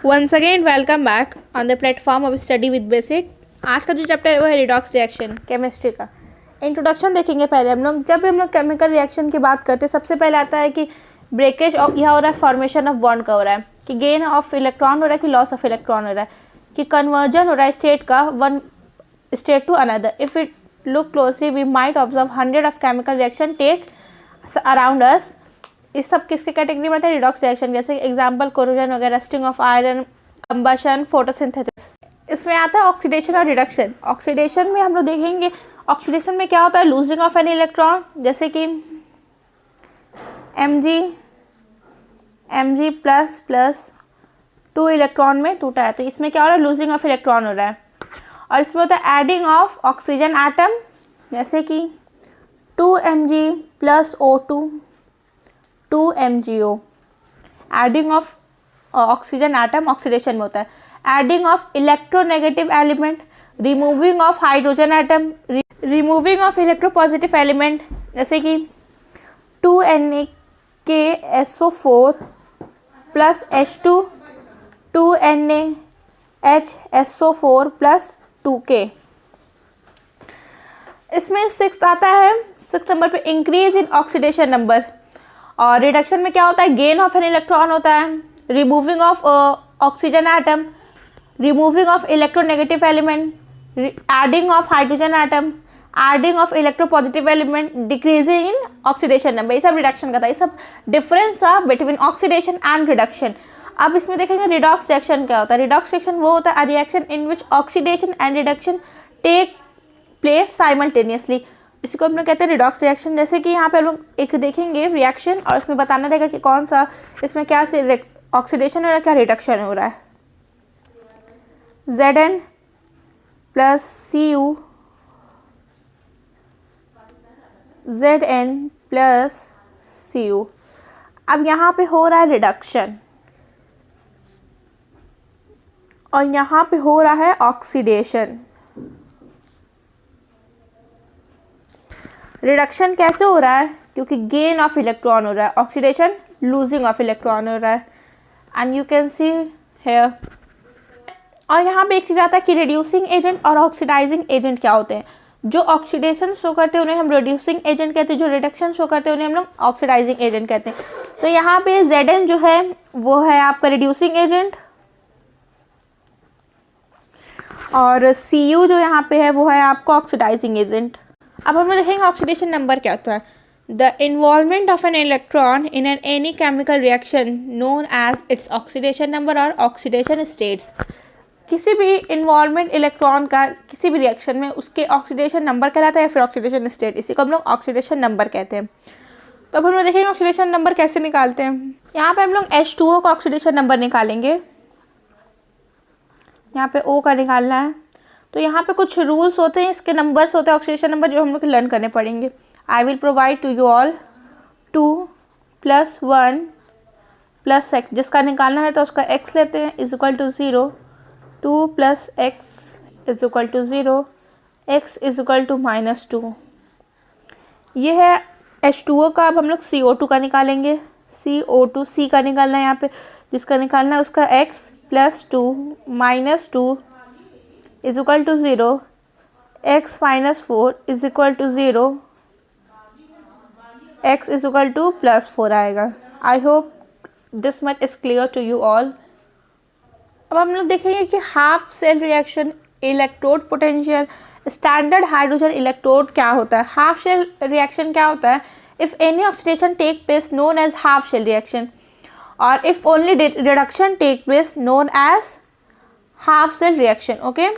Once again welcome back on the platform of study with basic. आज का जो chapter है वो है रिडॉक्स रिएक्शन केमिस्ट्री का। इंट्रोडक्शन देखेंगे पहले हम लोग। जब भी हम लोग केमिकल रिएक्शन की बात करते हैं सबसे पहले आता है कि ब्रेकेज ऑफ यह हो रहा है, फॉर्मेशन ऑफ बॉन्ड का हो रहा है, कि गेन ऑफ इलेक्ट्रॉन हो रहा है, कि लॉस ऑफ इलेक्ट्रॉन हो रहा है, कि कन्वर्जन हो रहा है स्टेट का one state to another. If it look closely we might observe 100 of chemical reaction take around us. इस सब किसके कैटेगरी में था? Redox reaction. जैसे एग्जांपल कोरोजन वगैरह, rusting of iron, combustion, photosynthesis. इसमें आता है ऑक्सीडेशन और रिडक्शन। ऑक्सीडेशन में हम लोग देखेंगे ऑक्सीडेशन में क्या होता है, लूजिंग ऑफ एनी इलेक्ट्रॉन, जैसे कि Mg प्लस प्लस 2 इलेक्ट्रॉन में टूटा है, तो इसमें क्या हो रहा है, लूजिंग ऑफ इलेक्ट्रॉन हो रहा है। और इसमें होता है एडिंग ऑफ ऑक्सीजन एटम, जैसे कि 2Mg plus O2 2MgO। Adding of oxygen atom oxidation में होता है। Adding of electronegative element, removing of hydrogen atom, removing of electropositive element, जैसे कि 2NaKSO4 plus H2 2NaHSO4 plus 2K। इसमें 6 आता है, 6 नंबर पे इंक्रीज इन ऑक्सीडेशन नंबर। और रिडक्शन में क्या होता है, गेन ऑफ एन इलेक्ट्रॉन होता है, removing of oxygen atom, removing of electronegative element, adding of hydrogen atom, adding of electropositive element, decreasing in oxidation number. ये सब रिडक्शन का था। ये सब डिफरेंस था बिटवीन ऑक्सीडेशन एंड रिडक्शन। अब इसमें देखेंगे रिडॉक्स रिएक्शन क्या होता है। रिडॉक्स रिएक्शन वो होता है reaction in which oxidation and reduction take place simultaneously. इसको हम लोग कहते हैं रिडॉक्स रिएक्शन। जैसे कि यहाँ पे हम लोग एक देखेंगे रिएक्शन और उसमें बताना रहेगा कि कौन सा इसमें क्या से ऑक्सीडेशन हो रहा है, क्या रिडक्शन हो रहा है। Zn plus Cu, Zn plus Cu। अब यहाँ पे हो रहा है रिडक्शन और यहाँ पे हो रहा है ऑक्सीडेशन। रिडक्शन कैसे हो रहा है? क्योंकि गेन ऑफ इलेक्ट्रॉन हो रहा है, ऑक्सीडेशन लूजिंग ऑफ इलेक्ट्रॉन हो रहा है। And you can see here. और यहाँ पे एक चीज़ आता है कि रिड्यूसिंग एजेंट और ऑक्सीडाइजिंग एजेंट क्या होते हैं। जो ऑक्सीडेशन शो करते हैं उन्हें हम रिड्यूसिंग एजेंट कहते हैं, जो रिडक्शन शो करते हैं उन्हें हम लोग ऑक्सीडाइजिंग एजेंट कहते हैं। तो यहाँ पे Zn जो है वो है आपका रिड्यूसिंग एजेंट और Cu जो यहाँ पे है वो है आपका ऑक्सीडाइजिंग एजेंट। अब हम देखेंगे ऑक्सीडेशन नंबर क्या होता है। The involvement of an electron in an any chemical reaction known as its oxidation number और ऑक्सीडेशन स्टेट्स। किसी भी इन्वॉल्वमेंट इलेक्ट्रॉन का किसी भी रिएक्शन में उसके ऑक्सीडेशन नंबर कहलाता है या फिर ऑक्सीडेशन स्टेट, इसी को हम लोग ऑक्सीडेशन नंबर कहते हैं। तो अब हम लोग देखेंगे ऑक्सीडेशन नंबर कैसे निकालते हैं। यहाँ पे हम लोग H2O का ऑक्सीडेशन नंबर निकालेंगे। यहाँ पे O का निकालना है। तो यहाँ पे कुछ रूल्स होते हैं, इसके नंबर्स होते हैं ऑक्सीडेशन नंबर, जो हम लोग लर्न करने पड़ेंगे। I will provide to you all 2 + 1 + x, जिसका निकालना है तो उसका x लेते हैं is equal to 0, 2 + x is equal to 0, x is equal to -2। ये है H2O का। अब हम लोग CO2 का निकालेंगे। CO2 C का निकालना है यहाँ पे, जिसका निकालना है उसका x + 2 -2 is equal to 0, x - 4 is equal to 0, x is equal to +4 आएगा। I hope this much is clear to you all. अब हम लोग देखेंगे कि half cell reaction, electrode potential, standard hydrogen electrode क्या होता है। हाफ शेल रिएक्शन क्या होता है? If any oxidation take place known as half shell reaction और if only reduction take place known as half cell reaction. Okay.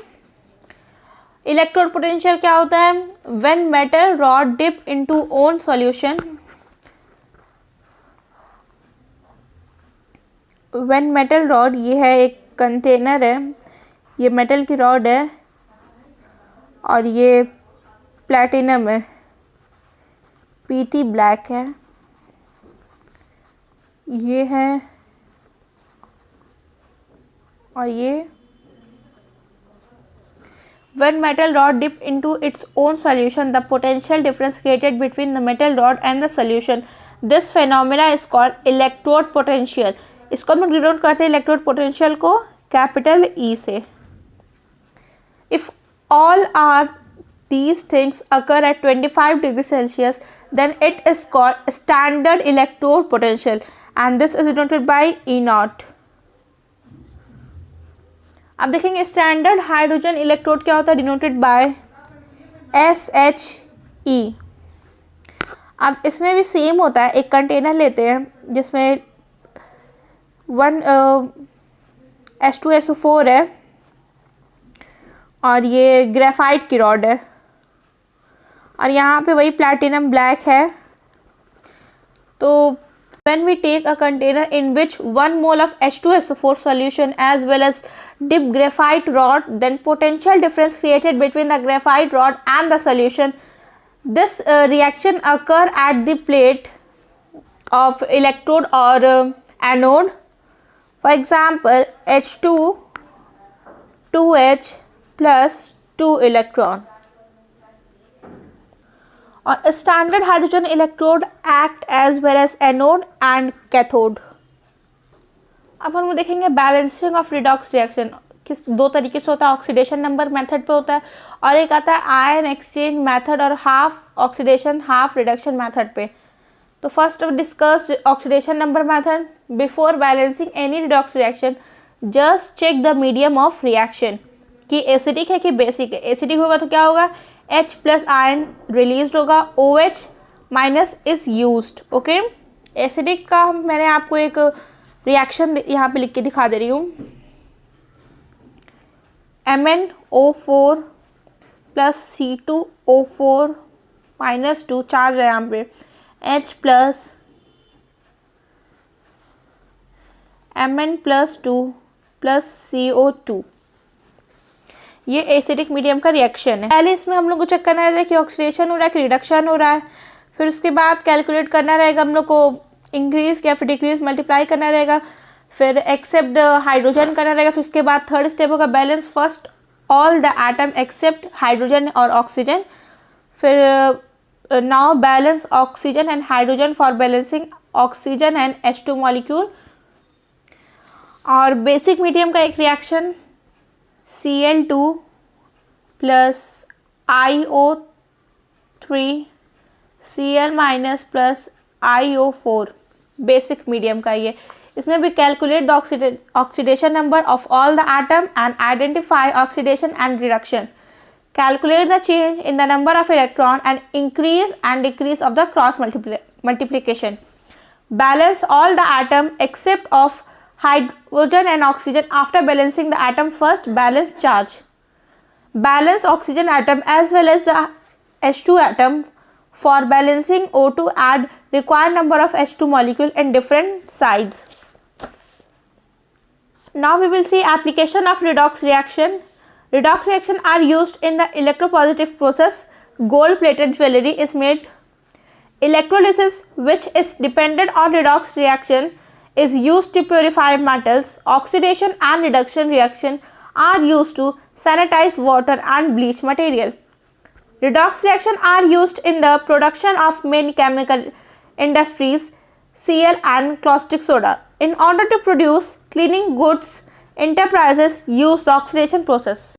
Electrode potential क्या होता है? When metal rod dip into on solution, when metal rod, ये है एक container है, ये metal की रॉड है और ये प्लैटिनम है, PT ब्लैक है, ये है और ये। When metal rod dip into its own solution, the potential difference created between the metal rod and the solution, this phenomena is called electrode potential. इसको हम लोग डिनोट करते हैं इलेक्ट्रोड पोटेंशियल को कैपिटल ई से। If all are these things occur at 25 degrees Celsius, then it is called standard electrode potential and this is denoted by E naught। अब देखेंगे standard hydrogen electrode क्या होता है, denoted by SHE। अब इसमें भी same होता है, एक कंटेनर लेते हैं जिसमें H2SO4 है और ये ग्रेफाइट की रॉड है और यहाँ पे वही प्लैटिनम ब्लैक है। तो when we take a container in which 1 mole of H2SO4 solution as well as dipped graphite rod, then potential difference created between the graphite rod and the solution, this reaction occur at the plate of electrode or anode। For example, H2 2H plus 2 electron। और standard hydrogen electrode act as well as anode and cathode. अब हम देखेंगे balancing of redox reaction किस दो तरीके से होता है, ऑक्सीडेशन नंबर मेथड पे होता है और एक आता है आयन एक्सचेंज मेथड और half oxidation half reduction method पे। तो first discuss oxidation number method. Before balancing any redox reaction just check the medium of reaction कि एसिडिक है कि बेसिक है। एसिडिक होगा तो क्या होगा, H प्लस आयन रिलीज होगा, OH minus is used. Okay, acidic का मैंने आपको एक रिएक्शन यहाँ पे लिख के दिखा दे रही हूँ। MnO4 plus C2O4 minus 2 charge है यहाँ पे, H plus Mn plus 2 plus CO2। ये एसिडिक मीडियम का रिएक्शन है। पहले इसमें हम लोग को चेक करना रहेगा कि ऑक्सीडेशन हो रहा है कि रिडक्शन हो रहा है, फिर उसके बाद कैलकुलेट करना रहेगा हम लोग को इंक्रीज या फिर डिक्रीज मल्टीप्लाई करना रहेगा, फिर एक्सेप्ट हाइड्रोजन करना रहेगा, फिर उसके बाद थर्ड स्टेप होगा balance first all the atom except hydrogen और ऑक्सीजन, फिर now balance oxygen and hydrogen for balancing oxygen and H2 molecule. और बेसिक मीडियम का एक reaction Cl2 plus IO3 Cl minus plus IO4 basic medium का ये। इसमें भी calculate the oxidation number of all the atom and identify oxidation and reduction, calculate the change in the number of electron and increase and decrease of the cross multiplication, balance all the atom except of hydrogen and oxygen after balancing the atom first balance charge, balance oxygen atom as well as the H2 atom for balancing O2, add required number of H2 molecule in different sides। Now we will see application of redox reaction। Redox reaction are used in the electropositive process। Gold plated jewelry is made। Electrolysis which is dependent on redox reaction is used to purify metals। Oxidation and reduction reaction are used to sanitize water and bleach material। Redox reaction are used in the production of many chemical industries, Cl and caustic soda। In order to produce cleaning goods, enterprises use the oxidation process।